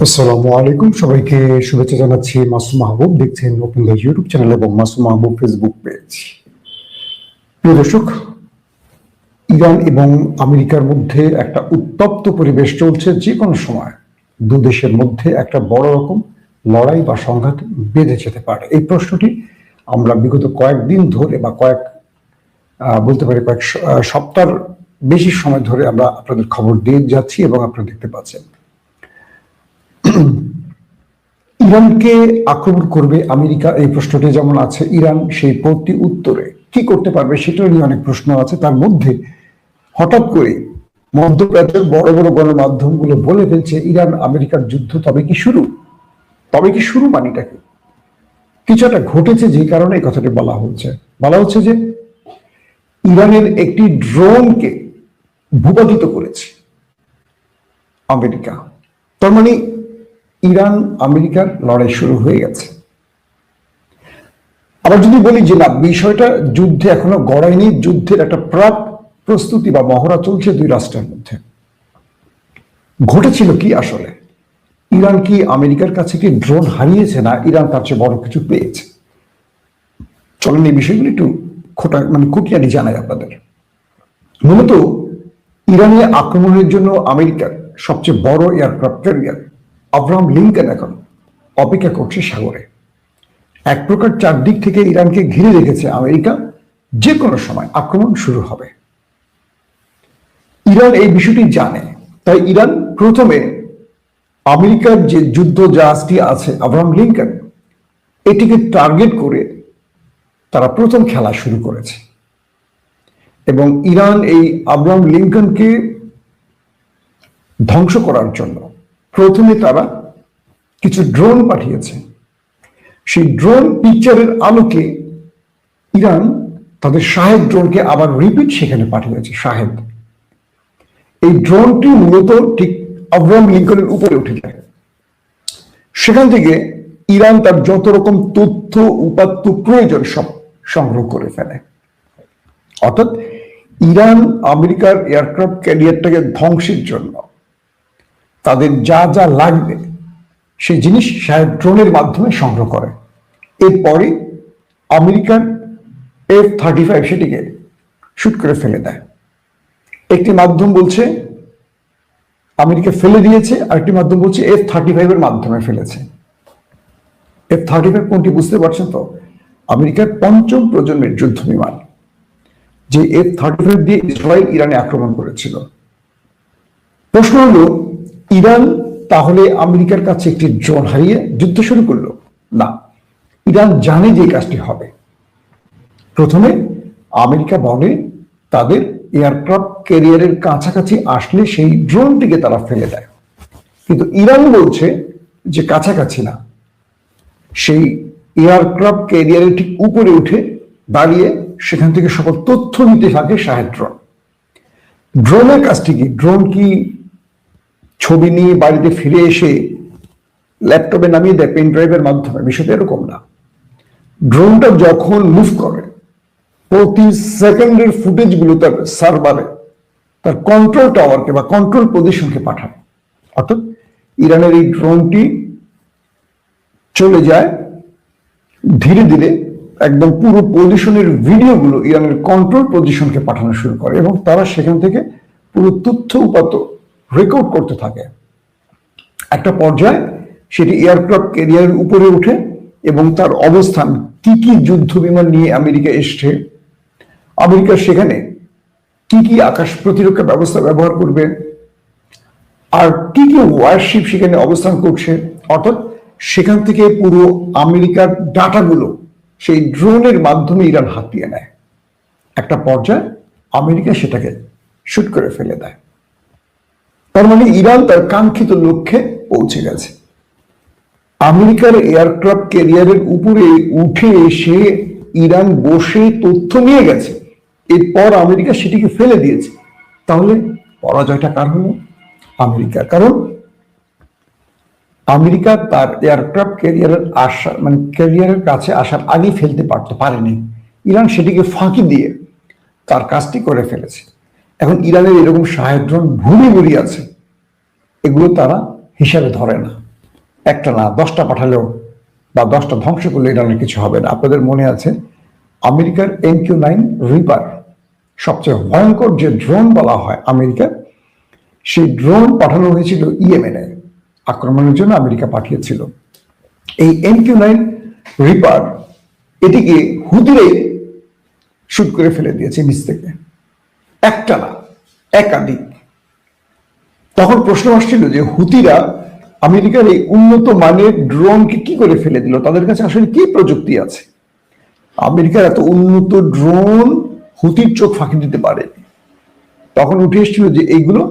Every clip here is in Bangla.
আসসালামু আলাইকুম, সবাইকে শুভেচ্ছা জানাচ্ছি। মাসুম মাহবুব দেখছেন ওপেন দ্য ইউটিউব চ্যানেল এবং মাসুম মাহবুব ফেসবুক পেজ। প্রিয় দর্শক, ইরান এবং আমেরিকার মধ্যে একটা উত্তপ্ত পরিবেশ চলছে। যে কোনো সময় দু দেশের মধ্যে একটা বড় রকম লড়াই বা সংঘাত বেঁধে যেতে পারে। এই প্রশ্নটি আমরা বিগত কয়েকদিন ধরে বা বলতে পারি কয়েক সপ্তাহ বেশি সময় ধরে আমরা আপনাদের খবর দিয়ে যাচ্ছি এবং আপনারা দেখতে পাচ্ছেন। ইরানকে আক্রমণ করবে আমেরিকা, এই প্রশ্নটি যেমন আছে। ইরান সেই প্রতি উত্তরে কি করতে পারবে সেটা নিয়ে অনেক প্রশ্ন আছে। তার মধ্যে হঠাৎ করে মধ্যপ্রাচ্যের বড় বড় গণমাধ্যমগুলো বলে ফেলছে ইরান আমেরিকার যুদ্ধ তবে কি শুরু। তবে কি শুরু মানেটা কি? কিছু একটা ঘটেছে যে কারণে এই কথাটি বলা হচ্ছে যে ইরানের একটি ড্রোনকে ভূপাতিত করেছে আমেরিকা। তার মানে ইরান আমেরিকার লড়াই শুরু হয়ে গেছে। আবার যদি বলি যে না, বিষয়টা যুদ্ধে এখনো গড়ায়নি, যুদ্ধের একটা প্রাক প্রস্তুতি বা মহড়া চলছে দুই রাষ্ট্রের মধ্যে। ঘটেছিল কি আসলে? ইরান কি আমেরিকার কাছে কি ড্রোন হারিয়েছে, না ইরান তার চেয়ে বড় কিছু পেয়েছে? চলেন এই বিষয়গুলো একটু খুঁটিনাটি জানাই আপনাদের। মূলত ইরানে আক্রমণের জন্য আমেরিকার সবচেয়ে বড় এয়ারক্রাফট ক্যারিয়ার আব্রাহাম লিঙ্কন এখন অপেক্ষা করছে সাগরে। এক প্রকার চারদিক থেকে ইরানকে ঘিরে রেখেছে আমেরিকা, যে কোনো সময় আক্রমণ শুরু হবে। ইরান এই বিষয়টি জানে, তাই ইরান প্রথমে আমেরিকার যে যুদ্ধ জাহাজটি আছে আব্রাহাম লিঙ্কন, এটিকে টার্গেট করে তারা প্রথম খেলা শুরু করেছে। এবং ইরান এই আব্রাহাম লিঙ্কনকে ধ্বংস করার জন্য প্রথমে তারা কিছু ড্রোন পাঠিয়েছে। সেই ড্রোন পিকচারের আলোকে ইরান তাদের শাহেদ ড্রোনকে আবার রিপিট সেখানে পাঠিয়েছে। শাহেদ, এই ড্রোনটি মূলত ঠিক আব্রাহাম লিঙ্কনের উপরে উঠে যায়। সেখান থেকে ইরান তার যত রকম তথ্য উপাত্ত প্রয়োজন সব সংগ্রহ করে ফেলে। অর্থাৎ ইরান আমেরিকার এয়ারক্রাফট ক্যারিয়ারটাকে ধ্বংসের জন্য তাদের যা যা লাগবে সেই জিনিস শাহেদ ড্রোনের মাধ্যমে সংগ্রহ করে। এরপরে আমেরিকান F-35 সেটিকে শুট করে ফেলে দেয়। একটি মাধ্যম বলছে আমেরিকা ফেলে দিয়েছে, আরেকটি মাধ্যম বলছে F-35 এর মাধ্যমে ফেলেছে। F-35 কোনটি বুঝতে পারছেন তো? আমেরিকার পঞ্চম প্রজন্মের যুদ্ধ বিমান, যে F-35 দিয়ে ইসরায়েল ইরানে আক্রমণ করেছিল। প্রশ্ন হলো, ইরান তাহলে আমেরিকার কাছে একটি ড্রোন হারিয়ে যুদ্ধ শুরু করলো? না, ইরান জানে যে কাজটি হবে। প্রথমে আমেরিকা বলে তাদের এয়ারক্রাফট ক্যারিয়ারের কাছাকাছি আসলে সেই ড্রোনটিকে তারা ফেলে দেয়। কিন্তু ইরান বলছে যে কাছাকাছি না, সেই এয়ারক্রাফট ক্যারিয়ারের ঠিক উপরে উঠে দাঁড়িয়ে সেখান থেকে সকল তথ্য নিতে থাকে শাহেদ ড্রোন। ড্রোনের কাজটি কি? ড্রোন কি ছবি নিয়ে বাড়িতে ফিরে এসে ল্যাপটপে নামিয়ে দেয় পেন ড্রাইভের মাধ্যমে? বিষয়টা এরকম না। ড্রোনটা যখন মুভ করে প্রতি সেকেন্ডের ফুটেজগুলো তার সার্ভারে, তার কন্ট্রোল টাওয়ারকে বা কন্ট্রোল পজিশনকে পাঠায়। অর্থাৎ ইরানের এই ড্রোনটি চলে যায় ধীরে ধীরে, একদম পুরো পজিশনের ভিডিওগুলো ইরানের কন্ট্রোল পজিশনকে পাঠানো শুরু করে এবং তারা সেখান থেকে পুরো তথ্য উপাত্ত রেকর্ড করতে থাকে। একটা পর্যায়ে সেটি এয়ারক্রাফট ক্যারিয়ারের উপরে উঠে এবং তার অবস্থান, কি কি যুদ্ধ বিমান নিয়ে আমেরিকা এসছে, আমেরিকা সেখানে কি কি আকাশ প্রতিরক্ষা ব্যবস্থা ব্যবহার করবে, আর কি কি ওয়ারশিপ সেখানে অবস্থান করছে, অর্থাৎ সেখান থেকে পুরো আমেরিকার ডাটাগুলো সেই ড্রোনের মাধ্যমে ইরান হাতিয়ে নেয়। একটা পর্যায়ে আমেরিকা সেটাকে শুট করে ফেলে দেয়। তার মানে ইরান তার কাঙ্ক্ষিত লক্ষ্যে পৌঁছে গেছে। আমেরিকার এয়ারক্রাফট ক্যারিয়ারের উপরে উঠে এসে ইরান বসে তথ্য নিয়ে গেছে, এরপর আমেরিকা সেটিকে ফেলে দিয়েছে। তাহলে পরাজয়টা কার হলো? আমেরিকার। কারণ আমেরিকা তার এয়ারক্রাফট ক্যারিয়ারের কাছে আসার আগে ফেলতে পারেনি। ইরান সেটিকে ফাঁকি দিয়ে তার কাজটি করে ফেলেছে। এখন ইরানের এরকম শাহেদ ড্রোন ভুরি ভুরি আছে, এগুলো তারা হিসাবে ধরে না। একটা না 10টা পাঠালেও বা 10টা ধ্বংস করলে ইরানের কিছু হবে না। আপনাদের মনে আছে আমেরিকার MQ-9 রিপার, সবচেয়ে ভয়ঙ্কর যে ড্রোন বলা হয় আমেরিকার, সেই ড্রোন পাঠানো হয়েছিল ইয়েমেনে আক্রমণের জন্য আমেরিকা পাঠিয়েছিল। এই MQ-9 রিপার এটিকে হুতিরাই শুট করে ফেলে দিয়েছে নিচ থেকে, একটা না একাধিক। তখন প্রশ্ন আসছিল যে হুতিরা আমেরিকার এই উন্নত মানের ড্রোনকে কি করে ফেলে দিল, তাদের কাছে আসলে কি প্রযুক্তি আছে? আমেরিকার এত উন্নত ড্রোন হুতির চোখ ফাঁকি দিতে পারে। তখন উঠে এসেছিল যে এইগুলো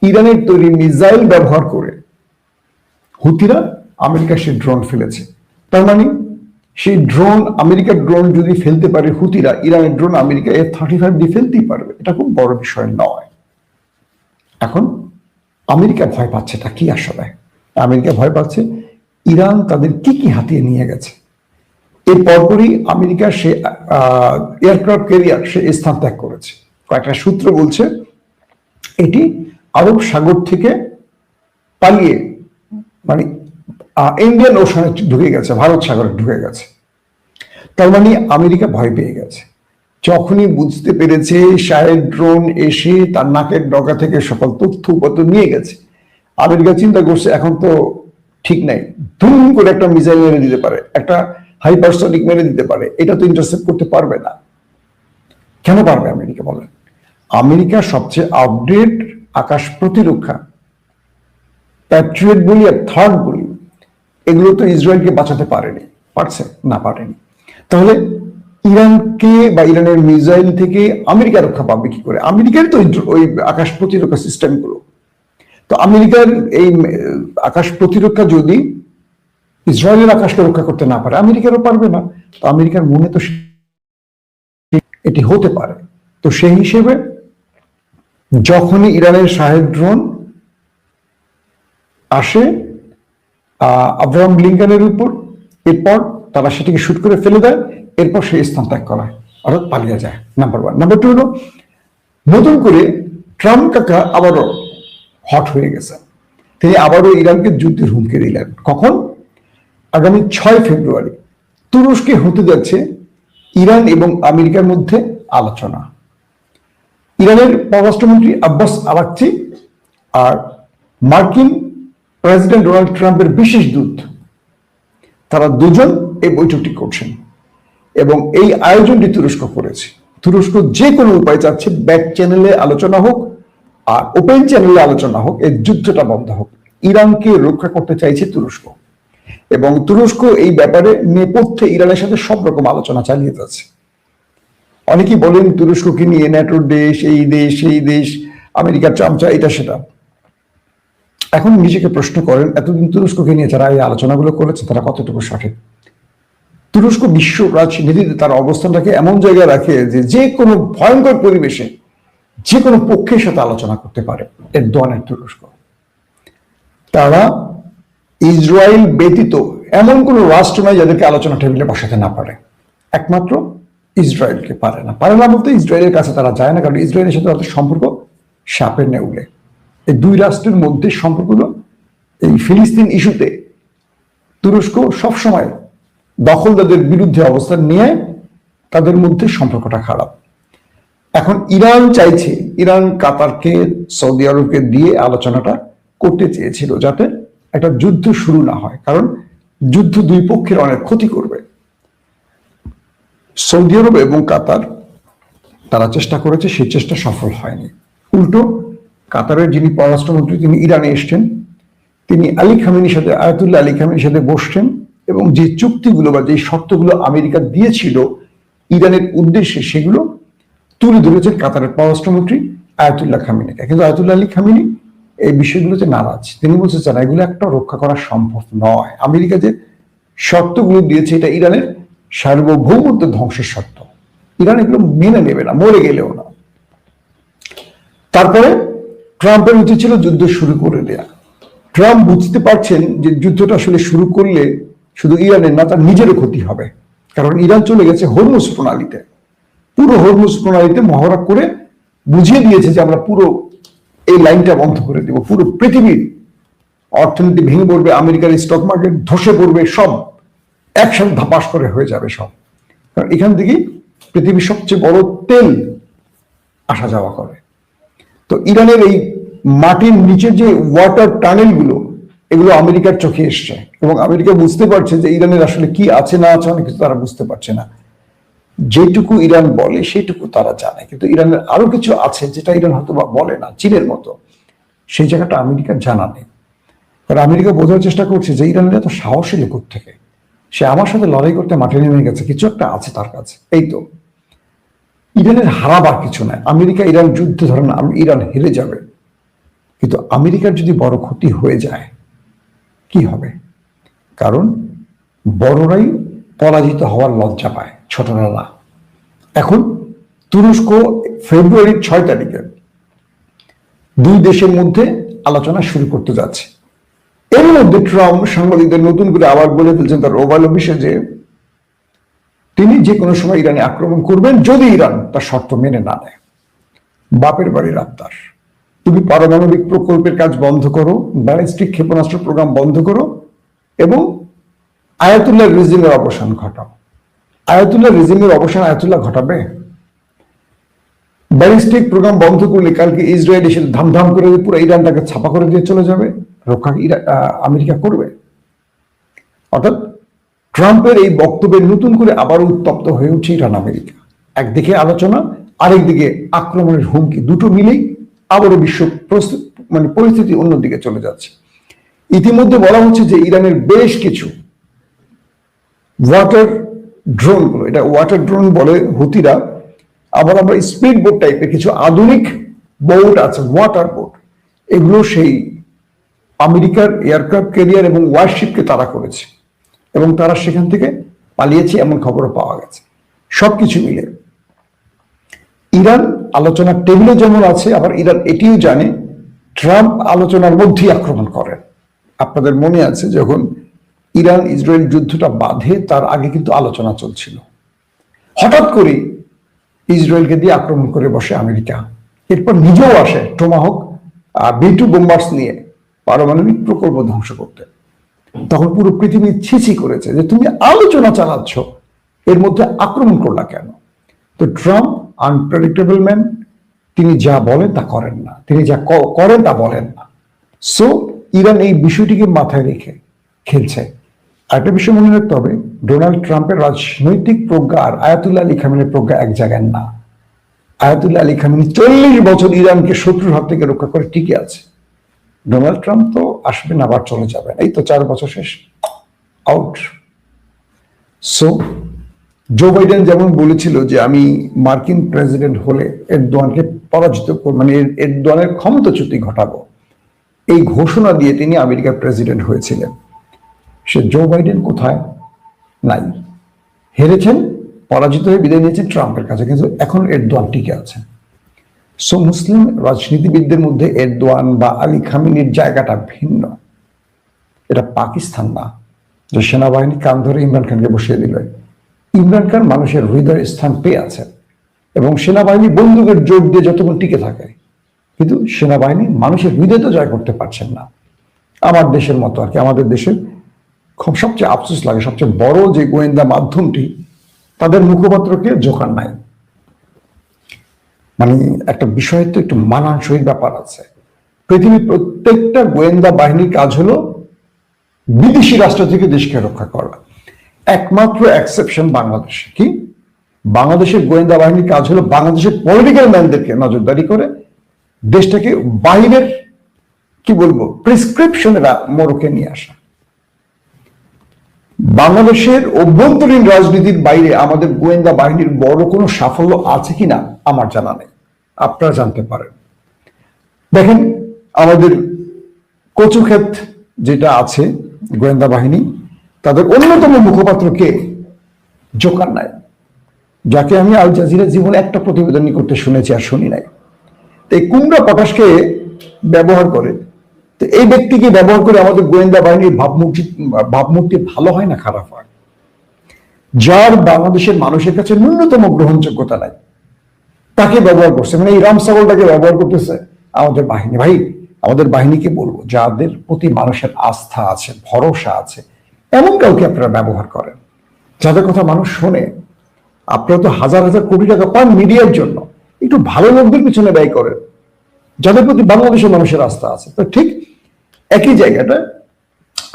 ইরানের তৈরি মিসাইল ব্যবহার করে হুতিরা আমেরিকার সেই ড্রোন ফেলেছে। তার মানে সেই ড্রোন, আমেরিকার ড্রোন যদি ফেলতে পারে হুতিরা, ইরানের ড্রোন আমেরিকা F-35 দিয়ে ফেলতেই পারবে, এটা খুব বড় বিষয় নয়। এখন আমেরিকা ভয় পাচ্ছে, তা কি আসলে? আমেরিকা ভয় পাচ্ছে ইরান তাদের কি কি হাতিয়ে নিয়ে গেছে। এর পরপরই আমেরিকা সে এয়ারক্রাফট ক্যারিয়ার সে স্থান ত্যাগ করেছে। কয়েকটা সূত্র বলছে এটি আরব সাগর থেকে পালিয়ে মানে ইন্ডিয়ান ওশানে ঢুকে গেছে, ভারত সাগরে ঢুকে গেছে। তার মানে আমেরিকা ভয় পেয়ে গেছে। যখনই বুঝতে পেরেছে শাহেদ ড্রোন এসে তার নাকের ডগা থেকে সকল তথ্য উপাত্ত নিয়ে গেছে, আমেরিকা চিন্তা করছে এখন তো ঠিক নাই, ধুম করে একটা মিসাইল মেরে দিতে পারে, একটা হাইপারসনিক মেরে দিতে পারে, এটা তো ইন্টারসেপ্ট করতে পারবে না। কেন পারবে আমেরিকা বলেন? আমেরিকা সবচেয়ে আপডেট আকাশ প্রতিরক্ষা প্যাট্রিয়ট বলি আর থার্ড বলি, এগুলো তো ইসরায়েলকে বাঁচাতে পারেনি, পারছে না? পারেনি। তাহলে ইরানকে বা ইরানের মিসাইল থেকে আমেরিকা রক্ষা পাবে কি করে? আমেরিকার তো ওই আকাশ প্রতিরক্ষা সিস্টেমগুলো। তো আমেরিকার এই আকাশ প্রতিরক্ষা যদি ইসরায়েলের আকাশকে রক্ষা করতে না পারে, আমেরিকারও পারবে না। তো আমেরিকার মনে তো এটি হতে পারে। তো সেই হিসেবে যখনই ইরানের শাহেদ ড্রোন আসে আব্রাহাম লিঙ্কনের উপর, এরপর তারা সেটিকে শুট করে ফেলে দেয়, এরপর সেই স্থান ত্যাগ করা হয়, অর্থাৎ পালিয়ে যায়। Number one. নাম্বার টু হলো নতুন করে ট্রাম্প কাকা আবারও হট হয়ে গেছে। তিনি আবারও ইরানকে যুদ্ধের হুমকি দিলেন। কখন? আগামী 6 ফেব্রুয়ারি তুরস্কে হতে যাচ্ছে ইরান এবং আমেরিকার মধ্যে আলোচনা। ইরানের পররাষ্ট্রমন্ত্রী আব্বাস আরাকচি আর মার্কিন প্রেসিডেন্ট ডোনাল্ড ট্রাম্পের বিশেষ দূত, তারা দুজন এই বৈঠকটি করছেন এবং এই আয়োজনটি তুরস্ক করেছে। তুরস্ক যে কোনো উপায় চাচ্ছে ব্যাক চ্যানেলে আলোচনা হোক আর ওপেন চ্যানেলে আলোচনা হোক, এই যুদ্ধটা বন্ধ হোক। ইরানকে রক্ষা করতে চাইছে তুরস্ক এবং তুরস্ক এই ব্যাপারে নেপথ্যে ইরানের সাথে সব রকম আলোচনা চালিয়ে যাচ্ছে। অনেকেই বলেন তুরস্ককে নিয়ে ন্যাটোর দেশ, এই দেশ, সেই দেশ, আমেরিকার চামচা, এটা সেটা। এখন নিজেকে প্রশ্ন করেন, এতদিন তুরস্ককে নিয়ে যারা এই আলোচনাগুলো করেছে তারা কতটুকু সঠিক? তুরস্ক বিশ্ব রাজনীতিতে তার অবস্থানটাকে এমন জায়গায় রাখে যে যে কোনো ভয়ঙ্কর পরিবেশে যে কোনো পক্ষের সাথে আলোচনা করতে পারে। এরদোয়ানের তুরস্ক, তারা ইসরায়েল ব্যতীত এমন কোন রাষ্ট্র নয় যাদেরকে আলোচনা টেবিলে বসাতে না পারে। একমাত্র ইসরায়েলকে পারে না। পারে না বলতে ইসরায়েলের কাছে তারা যায় না, কারণ ইসরায়েলের সাথে তাদের সম্পর্ক সাপের নেউলে। এই দুই রাষ্ট্রের মধ্যে সম্পর্কগুলো, এই ফিলিস্তিন ইস্যুতে তুরস্ক সবসময় দখলদারদের বিরুদ্ধে অবস্থান নিয়ে তাদের মধ্যে সম্পর্কটা খারাপ। এখন ইরান চাইছে, ইরান কাতারকে, সৌদি আরবকে দিয়ে আলোচনাটা করতে চেয়েছিল যাতে একটা যুদ্ধ শুরু না হয়, কারণ যুদ্ধ দুই পক্ষের অনেক ক্ষতি করবে। সৌদি আরব এবং কাতার তারা চেষ্টা করেছে, সেই চেষ্টা সফল হয়নি। উল্টো কাতারের যিনি পররাষ্ট্রমন্ত্রী তিনি ইরানে এসছেন, তিনি আলী খামেনির সাথে, আয়াতুল্লাহ আলী খামেনির সাথে বসছেন এবং যে চুক্তিগুলো বা যে শর্তগুলো আমেরিকা দিয়েছিল ইরানের উদ্দেশ্যে সেগুলো তুলে ধরেছেন কাতারের পররাষ্ট্রমন্ত্রী আয়াতুল্লাহ খামেনিকে। কিন্তু আয়াতুল্লাহ আলী খামেনি এই বিষয়গুলোতে নারাজ। তিনি বলছেন এগুলো একটা রক্ষা করা সম্ভব নয়। আমেরিকা যে শর্তগুলো দিয়েছে এটা ইরানের সার্বভৌমত্ব ধ্বংসের শর্ত, ইরান এগুলো মেনে নেবে না, মরে গেলেও না। তারপরে ট্রাম্পের উচিত ছিল যুদ্ধ শুরু করে দেয়া। ট্রাম্প বুঝতে পারছেন যে যুদ্ধটা আসলে শুরু করলে শুধু ইরানের না, তার নিজেরও ক্ষতি হবে, কারণ ইরান চলে গেছে হরমুজ প্রণালীতে। পুরো হরমুজ প্রণালীতে মহড়া করে বুঝিয়ে দিয়েছে যে আমরা পুরো এই লাইনটা বন্ধ করে দেব, পুরো পৃথিবীর অর্থনীতি ভেঙে পড়বে, আমেরিকার স্টক মার্কেট ধসে পড়বে, সব একসাথে ধাপাস করে হয়ে যাবে সব। কারণ এখান থেকেই পৃথিবীর সবচেয়ে বড় তেল আসা যাওয়া করে। তো ইরানের এই মাটির নিচে যে ওয়াটার টানেল গুলো, এগুলো আমেরিকার চোখে এসছে এবং আমেরিকা বুঝতে পারছে যে ইরানের আসলে কি আছে না আছে অনেক কিছু তারা বুঝতে পারছে না। যেটুকু ইরান বলে সেটুকু তারা জানে, কিন্তু ইরানের আরো কিছু আছে যেটা ইরান হয়তো বা বলে না, চীনের মতো। সেই জায়গাটা আমেরিকার জানা নেই। কারণ আমেরিকা বোঝার চেষ্টা করছে যে ইরানের এত সাহসী লোক থেকে, সে আমার সাথে লড়াই করতে মাঠে নেমে গেছে, কিছু একটা আছে তার কাছে। এই তো ইরানের হারাবার কিছু নাই। আমেরিকা ইরান যুদ্ধে ধরেন ইরান হেরে যাবে, কিন্তু আমেরিকার যদি বড় ক্ষতি হয়ে যায় কি হবে? কারণ বড়রাই পরাজিত হওয়ার লজ্জা পায়, ছোটরা না। এখন তুরস্ক ফেব্রুয়ারির 6 তারিখে দুই দেশের মধ্যে আলোচনা শুরু করতে যাচ্ছে। এর মধ্যে ট্রাম্প সাংবাদিকদের নতুন করে আবার বলে ফেলছেন তার ওভাল অফিসে যে তিনি যে কোনো সময় ইরানে আক্রমণ করবেন যদি ইরান তার শর্ত মেনে না নেয়। বাপের বাড়ির আবদার, তুমি পারমাণবিক প্রকল্পের কাজ বন্ধ করো, ব্যালিস্টিক ক্ষেপণাস্ত্র প্রোগ্রাম বন্ধ করো এবং আয়াতুল্লাহ রিজিমের অবসান ঘটাও। আয়াতুল্লাহ রিজিমের অবসান আয়াতুল্লাহ ঘটাবে? ব্যালিস্টিক প্রোগ্রাম বন্ধ করলে কালকে ইসরায়েল এসে ধামধাম করে পুরো ইরানটাকে ছাপা করে দিয়ে চলে যাবে, রক্ষা আমেরিকা করবে? অর্থাৎ ট্রাম্পের এই বক্তব্যে নতুন করে আবার উত্তপ্ত হয়ে উঠছে ইরান আমেরিকা। একদিকে আলোচনা, আরেকদিকে আক্রমণের হুমকি, দুটো মিলেই আবারও বিশ্ব পরিস্থিতি অন্যদিকে চলে যাচ্ছে। ইতিমধ্যে বলা হচ্ছে যে ইরানের বেশ কিছু ওয়াটার ড্রোন গুলো, এটা ওয়াটার ড্রোন বলে হুতিরা, আবার আমরা স্পিড বোট টাইপের কিছু আধুনিক বোট আছে, ওয়াটার বোট, এগুলো সেই আমেরিকার এয়ারক্রাফট ক্যারিয়ার এবং ওয়ারশিপকে তাড়া করেছে এবং তারা সেখান থেকে পালিয়েছে এমন খবরও পাওয়া গেছে। সবকিছু মিলে ইরান আলোচনার টেবিলে যেমন আছে, আবার ইরান এটিও জানে ট্রাম্প আলোচনার মধ্যেই আক্রমণ করেন। আপনাদের মনে আছে যখন ইরান ইসরায়েল যুদ্ধটা বাঁধে তার আগে কিন্তু আলোচনা চলছিল, হঠাৎ করে ইসরায়েলকে দিয়ে আক্রমণ করে বসে আমেরিকা। এরপর নিজেও আসে টোমাহক B2 বোম্বার্স নিয়ে পারমাণবিক প্রকল্প ধ্বংস করতে। তখন পুরো পৃথিবী ছিছি করেছে যে তুমি আলোচনা চালাচ্ছ, এর মধ্যে আক্রমণ করলা কেন? তো ট্রাম্প আনপ্রেডিক্টেবল ম্যান, তিনি যা বলেন তা করেন না, তিনি যা করেন তা বলেন না। সো ইরান এই বিষয়টিকে মাথায় রেখে খেলছে। একটা বিষয় মনে রাখতে হবে, ডোনাল্ড ট্রাম্পের রাজনৈতিক প্রজ্ঞা আর আয়াতুল্লাহ আলী খামেনির প্রজ্ঞা এক জায়গায় না। আয়াতুল্লাহ আলী খামেনি 40 বছর ইরানকে শত্রুর হাত থেকে রক্ষা করে টিকে আছে। ডোনাল্ড ট্রাম্প তো আসবেন আবার চলে যাবেন, এই তো 4 বছর শেষ, আউট। সো জো বাইডেন যেমন বলেছিল যে আমি মার্কিন প্রেসিডেন্ট হলে এরদোয়ানকে পরাজিত মানে এরদোয়ানের ক্ষমতাচ্যুতি ঘটাবো, এই ঘোষণা দিয়ে তিনি আমেরিকার প্রেসিডেন্ট হয়েছিলেন। সে জো বাইডেন কোথায়? নাই, হেরেছেন, পরাজিত হয়ে বিদায় নিয়েছেন ট্রাম্পের কাছে, কিন্তু এখন এরদোয়ান টিকে আছেন। সো মুসলিম রাজনীতিবিদদের মধ্যে এরদোয়ান বা আলী খামেনির জায়গাটা ভিন্ন। এটা পাকিস্তান না যে সেনাবাহিনী কান ধরে ইমরান খানকে বসিয়ে দিল। ইমরান খান মানুষের হৃদয়ের স্থান পেয়ে আছেন এবং সেনাবাহিনী বন্দুকের জোর দিয়ে যতক্ষণ টিকে থাকে, কিন্তু সেনাবাহিনী মানুষের হৃদয় তো জয় করতে পারছেন না। আমার দেশের মতো আর কি, আমাদের দেশের সবচেয়ে আফসোস লাগে, সবচেয়ে বড় যে গোয়েন্দা মাধ্যমটি, তাদের মুখপাত্রকে জোখান নাই। মানে একটা বিষয় তো একটু মানানসইর ব্যাপার আছে। পৃথিবীর প্রত্যেকটা গোয়েন্দা বাহিনীর কাজ হলো বিদেশি রাষ্ট্র থেকে দেশকে রক্ষা করা। একমাত্র এক্সেপশন বাংলাদেশে। কি? বাংলাদেশের গোয়েন্দা বাহিনীর কাজ হলো বাংলাদেশের পলিটিক্যাল ম্যানদেরকে নজরদারি করে দেশটাকে বাইরের কি বলবো প্রেসক্রিপশনের মোড়কে নিয়ে আসা। বাংলাদেশের অভ্যন্তরীণ রাজনীতির বাইরে আমাদের গোয়েন্দা বাহিনীর বড় কোনো সাফল্য আছে কিনা আমার জানা নেই, আপনারা জানতে পারেন। দেখেন আমাদের কচুক্ষেত যেটা আছে গোয়েন্দা বাহিনী, তাদের অন্যতম মুখপাত্র কে? জোকার নাই, যাকে আমি আল জাজিরা জীবনে একটা প্রতিবেদন করতে শুনেছি আর শুনি নাই। এই কুমড়া পটাশকে ব্যবহার করে, তো এই ব্যক্তিকে ব্যবহার করে আমাদের গোয়েন্দা বাহিনীর ভাবমূর্তি ভালো হয় না খারাপ হয়? যার বাংলাদেশের মানুষের কাছে ন্যূনতম গ্রহণযোগ্যতা নাই, তাকে ব্যবহার করছে। মানে এই রাম ছাগলটাকে ব্যবহার করতেছে আমাদের বাহিনী। ভাই আমাদের বাহিনীকে বলবো, যাদের প্রতি মানুষের আস্থা আছে, ভরসা আছে, এমন কাউকে আপনারা ব্যবহার করেন যাদের কথা মানুষ শোনে। আপনারা তো হাজার হাজার কোটি টাকা পান মিডিয়ার জন্য, একটু ভালো লোকদের পিছনে ব্যয় করেন যাদের প্রতি বাংলাদেশের মানুষের আস্থা আছে। তো ঠিক একই জায়গাটা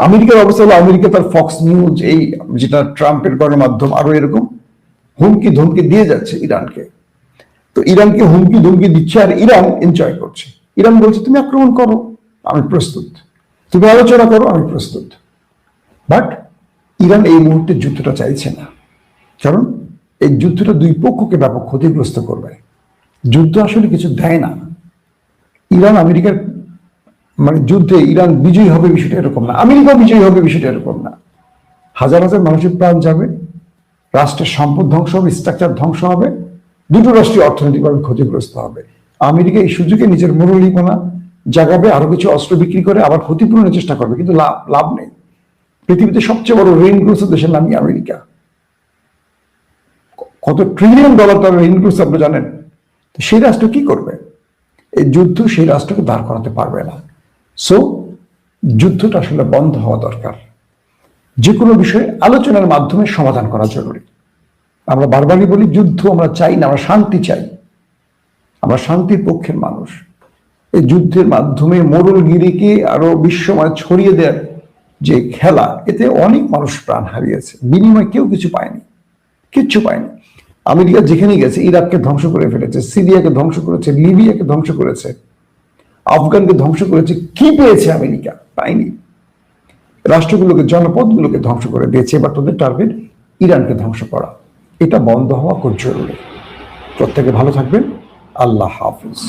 আমেরিকার অবস্থা হলো, আমেরিকা তার ফক্স নিউজ, এই যেটা ট্রাম্পের গণমাধ্যম, আরো এরকম হুমকি ধমকি দিয়ে যাচ্ছে ইরানকে। তো ইরানকে হুমকি ধমকি দিচ্ছে আর ইরান এনজয় করছে। ইরান বলছে তুমি আক্রমণ করো, আমি প্রস্তুত, তুমি আলোচনা করো, আমি প্রস্তুত। বাট ইরান এই মুহূর্তে যুদ্ধটা চাইছে না, কারণ এই যুদ্ধটা দুই পক্ষকে ব্যাপক ক্ষতিগ্রস্ত করবে। যুদ্ধ আসলে কিছু দেয় না। ইরান আমেরিকার মানে যুদ্ধে ইরান বিজয়ী হবে বিষয়টা এরকম না, আমেরিকা বিজয়ী হবে বিষয়টা এরকম না। হাজার হাজার মানুষের প্রাণ যাবে, রাষ্ট্রের সম্পদ ধ্বংস হবে, স্ট্রাকচার ধ্বংস হবে, দুটো রাষ্ট্রীয় অর্থনৈতিকভাবে ক্ষতিগ্রস্ত হবে। আমেরিকা এই সুযোগে নিজের মুরলীপনা জাগাবে, আরো কিছু অস্ত্র বিক্রি করে আবার ক্ষতিপূরণের চেষ্টা করবে, কিন্তু লাভ নেই। পৃথিবীতে সবচেয়ে বড় ঋণগ্রস্ত দেশের নামই আমেরিকা। কত ট্রিলিয়ন ডলার তার ঋণগ্রস্ত আপনি জানেন? তো সেই রাষ্ট্র কি করবে? এই যুদ্ধ সেই রাষ্ট্রকে দাঁড় করাতে পারবে না। সো যুদ্ধটা আসলে বন্ধ হওয়া দরকার। যে কোনো বিষয়ে আলোচনার মাধ্যমে সমাধান করা জরুরি। আমরা বারবারই বলি যুদ্ধ আমরা চাই না, আমরা শান্তি চাই, আমরা শান্তির পক্ষের মানুষ। এই যুদ্ধের মাধ্যমে মোড়লগিরিকে আরো বিশ্বময় ছড়িয়ে দেওয়ার যে খেলা, এতে অনেক মানুষ প্রাণ হারিয়েছে, বিনিময়ে কেউ কিছু পায়নি, কিচ্ছু পায়নি। আমেরিকা যেখানে গেছে ইরাককে ধ্বংস করে ফেলেছে, সিরিয়াকে ধ্বংস করেছে, লিবিয়াকে ধ্বংস করেছে, আফগানকে ধ্বংস করেছে। কি পেয়েছে আমেরিকা? পায়নি। রাষ্ট্রগুলোকে, জনপদগুলোকে ধ্বংস করে দিয়েছে। এবার তাদের টার্গেট ইরানকে ধ্বংস করা। এটা বন্ধ হওয়া খুব জরুরি। প্রত্যেকে ভালো থাকবেন। আল্লাহ হাফিজ।